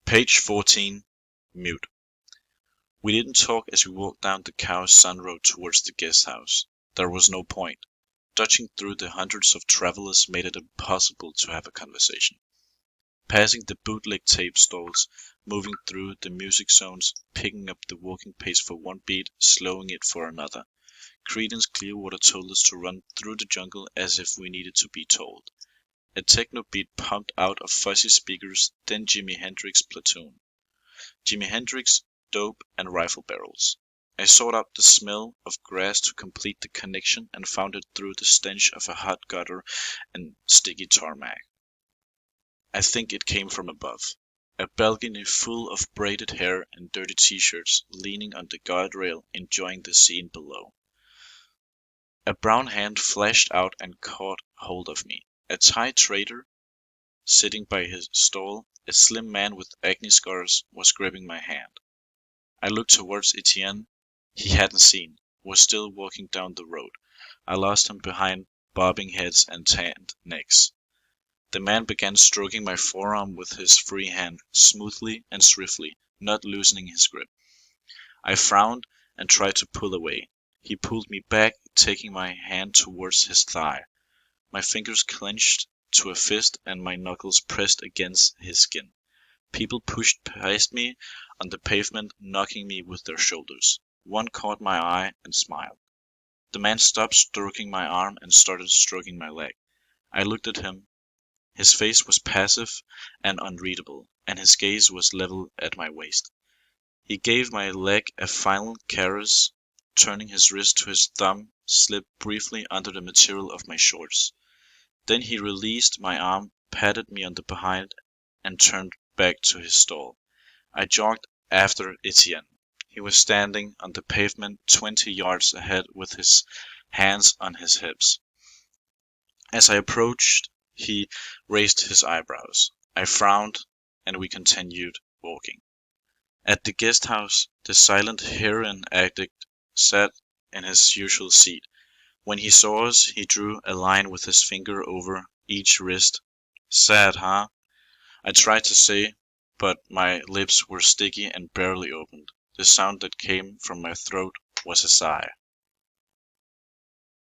Page 14. Mute. We didn't talk as we walked down the Khao San Road towards the guest house. There was no point. Dodging through the hundreds of travelers made it impossible to have a conversation. Passing the bootleg tape stalls, moving through the music zones, picking up the walking pace for one beat, slowing it for another. Creedence Clearwater told us to run through the jungle as if we needed to be told. A techno beat pumped out of fuzzy speakers, then Jimi Hendrix Platoon. Jimi Hendrix, dope, and rifle barrels. I sought out the smell of grass to complete the connection and found it through the stench of a hot gutter and sticky tarmac. I think it came from above. A balcony full of braided hair and dirty t-shirts leaning on the guardrail enjoying the scene below. A brown hand flashed out and caught hold of me. A Thai trader, sitting by his stall, a slim man with acne scars, was gripping my hand. I looked towards Etienne. He hadn't seen, was still walking down the road. I lost him behind bobbing heads and tanned necks. The man began stroking my forearm with his free hand, smoothly and swiftly, not loosening his grip. I frowned and tried to pull away. He pulled me back, taking my hand towards his thigh. My fingers clenched to a fist and my knuckles pressed against his skin. People pushed past me on the pavement, knocking me with their shoulders. One caught my eye and smiled. The man stopped stroking my arm and started stroking my leg. I looked at him. His face was passive and unreadable, and his gaze was level at my waist. He gave my leg a final caress, turning his wrist to his thumb, slipped briefly under the material of my shorts. Then he released my arm, patted me on the behind, and turned back to his stall. I jogged after Etienne. He was standing on the pavement 20 yards ahead with his hands on his hips. As I approached, he raised his eyebrows. I frowned, and we continued walking. At the guest house, the silent heroin addict sat in his usual seat. When he saw us, he drew a line with his finger over each wrist. Sad, huh? I tried to say, but my lips were sticky and barely opened. The sound that came from my throat was a sigh.